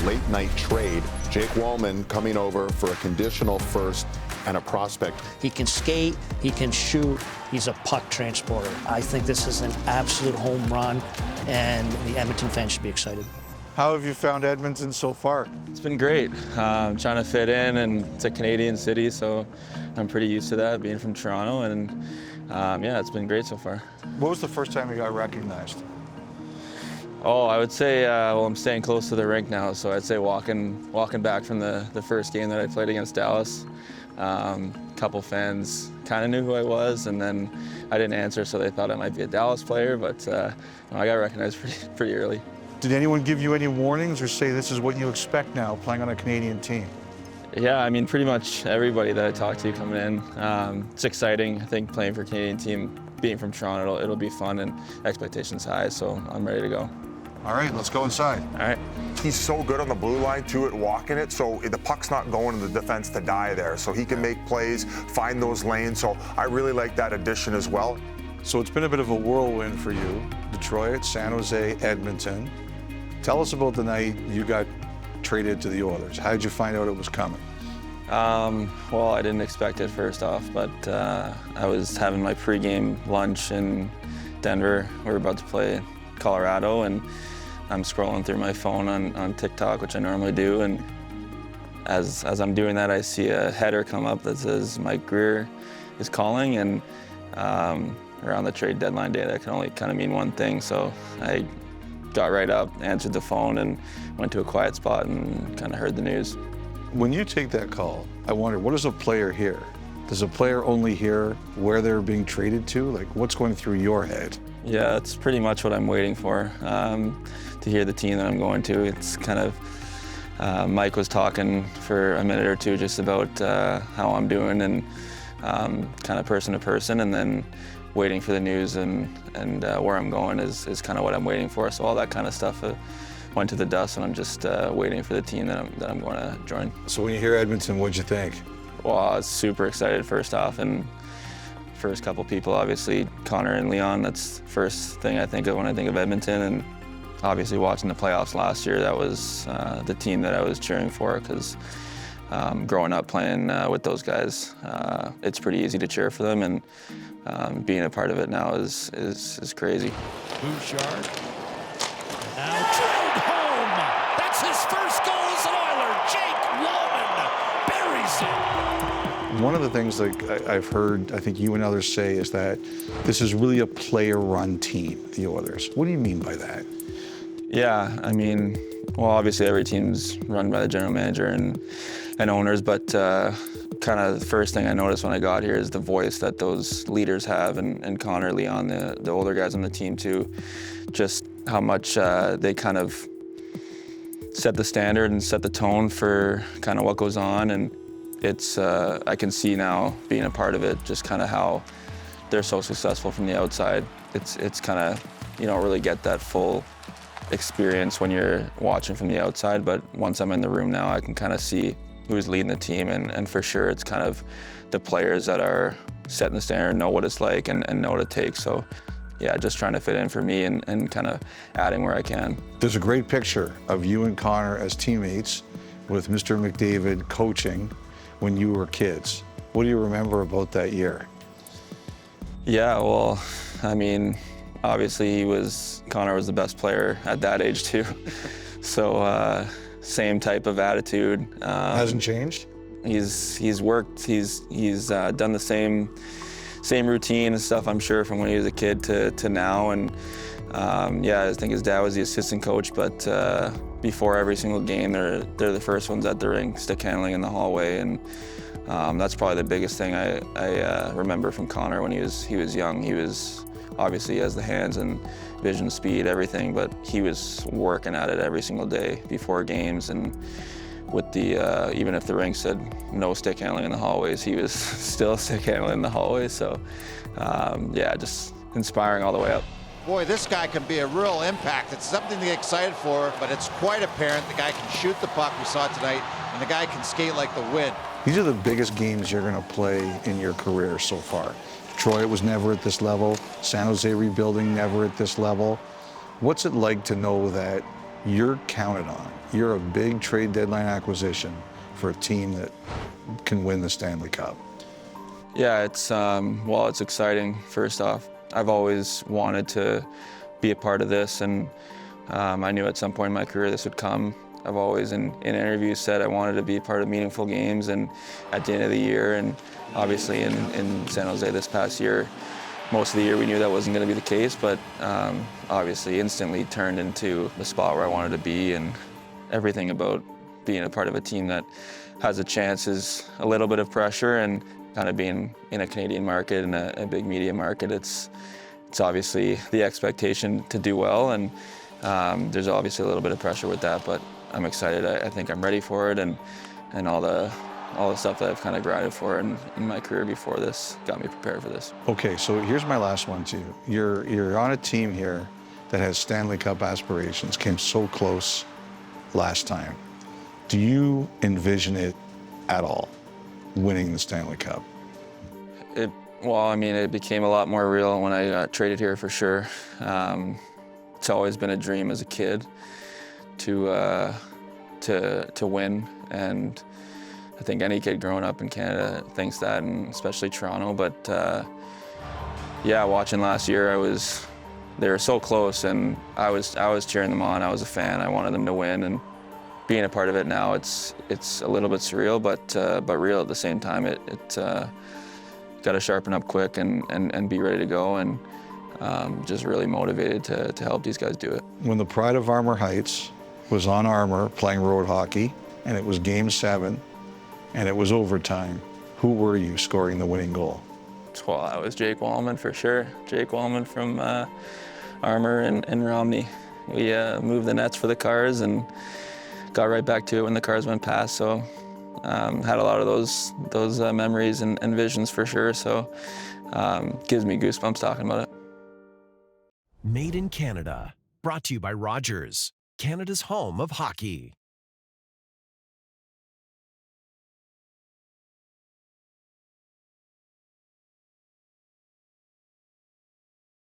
late-night trade. Jake Walman coming over for a conditional first and a prospect. He can skate, he can shoot, he's a puck transporter. I think this is an absolute home run, and the Edmonton fans should be excited. How have you found Edmonton so far? It's been great. Trying to fit in, and it's a Canadian city, so I'm pretty used to that, being from Toronto, and yeah, it's been great so far. What was the first time you got recognized? Oh, I would say, well, I'm staying close to the rink now, so I'd say walking back from the first game that I played against Dallas. Couple fans kind of knew who I was, and then I didn't answer, so they thought I might be a Dallas player, but I got recognized pretty early. Did anyone give you any warnings or say this is what you expect now, playing on a Canadian team? Yeah, I mean, pretty much everybody that I talked to coming in. It's exciting. I think playing for a Canadian team, being from Toronto, it'll be fun, and expectations high, so I'm ready to go. All right, let's go inside. All right. He's so good on the blue line, too, at walking it, so the puck's not going to the defense to die there. So he can make plays, find those lanes. So I really like that addition as well. So it's been a bit of a whirlwind for you. Detroit, San Jose, Edmonton. Tell us about the night you got traded to the Oilers. How did you find out it was coming? Well, I didn't expect it, first off, but I was having my pregame lunch in Denver. We were about to play Colorado, and I'm scrolling through my phone on TikTok, which I normally do, and as I'm doing that, I see a header come up that says Mike Greer is calling, and around the trade deadline day, that can only kind of mean one thing, so I got right up, answered the phone, and went to a quiet spot and kind of heard the news. When you take that call, I wonder, what does a player hear? Does a player only hear where they're being traded to? Like, what's going through your head? Yeah, that's pretty much what I'm waiting for, to hear the team that I'm going to. It's kind of, Mike was talking for a minute or two just about how I'm doing, and kind of person to person, and then waiting for the news and where I'm going is kind of what I'm waiting for. So all that kind of stuff went to the dust, and I'm just waiting for the team that I'm going to join. So when you hear Edmonton, what'd you think? Well, I was super excited, first off, and first couple people, obviously, Connor and Leon, that's the first thing I think of when I think of Edmonton. And obviously watching the playoffs last year, that was the team that I was cheering for, because growing up playing with those guys, it's pretty easy to cheer for them, and being a part of it now is crazy. Bouchard. Now drilled home. That's his first goal as an Oiler. Jake Walman buries it. One of the things that I've heard, I think you and others say, is that this is really a player-run team, the Oilers. What do you mean by that? Yeah, I mean, well, obviously every team's run by the general manager and owners, but kind of the first thing I noticed when I got here is the voice that those leaders have, and Connor, Leon, the older guys on the team too, just how much they kind of set the standard and set the tone for kind of what goes on. And it's, I can see now, being a part of it, just kind of how they're so successful from the outside. It's kind of, you don't really get that full experience when you're watching from the outside, but once I'm in the room now, I can kind of see who's leading the team, and for sure it's kind of the players that are setting the standard, know what it's like, and know what it takes. So yeah, just trying to fit in for me, and kind of adding where I can. There's a great picture of you and Connor as teammates with Mr. McDavid coaching when you were kids. What do you remember about that year? Yeah, well, I mean, obviously Connor was the best player at that age too. So same type of attitude. Hasn't changed? He's worked, he's done the same routine and stuff, I'm sure, from when he was a kid to now. And yeah, I think his dad was the assistant coach, but before every single game, they're the first ones at the rink, stick handling in the hallway. And that's probably the biggest thing I remember from Connor when he was young. He was, obviously, he has the hands and vision, speed, everything, but he was working at it every single day before games. And with the, even if the rink said no stick handling in the hallways, he was still stick handling in the hallways. So yeah, just inspiring all the way up. Boy, this guy can be a real impact. It's something to get excited for, but it's quite apparent the guy can shoot the puck, we saw it tonight, and the guy can skate like the wind. These are the biggest games you're going to play in your career so far. Detroit was never at this level. San Jose rebuilding, never at this level. What's it like to know that you're counted on. You're a big trade deadline acquisition for a team that can win the Stanley Cup. Yeah, it's exciting, first off. I've always wanted to be a part of this, and I knew at some point in my career this would come. I've always, in interviews, said I wanted to be a part of meaningful games, and at the end of the year, and obviously in San Jose this past year, most of the year we knew that wasn't going to be the case, but obviously instantly turned into the spot where I wanted to be, and everything about being a part of a team that has a chance is a little bit of pressure, and kind of being in a Canadian market and a big media market, it's obviously the expectation to do well, and there's obviously a little bit of pressure with that, but I'm excited. I think I'm ready for it, and all the stuff that I've kind of grinded for in my career before this got me prepared for this. Okay, so here's my last one to you. You're on a team here that has Stanley Cup aspirations, came so close last time. Do you envision it at all, winning the Stanley Cup? It became a lot more real when I got traded here, for sure. It's always been a dream as a kid to win, and I think any kid growing up in Canada thinks that, and especially Toronto. But yeah, watching last year, they were so close, and I was cheering them on. I was a fan. I wanted them to win, and being a part of it now, it's a little bit surreal, but real at the same time. It got to sharpen up quick and be ready to go, and just really motivated to help these guys do it. When the pride of Armor Heights was on Armor playing road hockey, and it was Game 7, and it was overtime, who were you scoring the winning goal? Well, I was Jake Walman, for sure. Jake Walman from Armor and Romney. We moved the nets for the Cars and got right back to it when the Cars went past, so had a lot of those memories and visions, for sure, so gives me goosebumps talking about it. Made in Canada, brought to you by Rogers, Canada's home of hockey.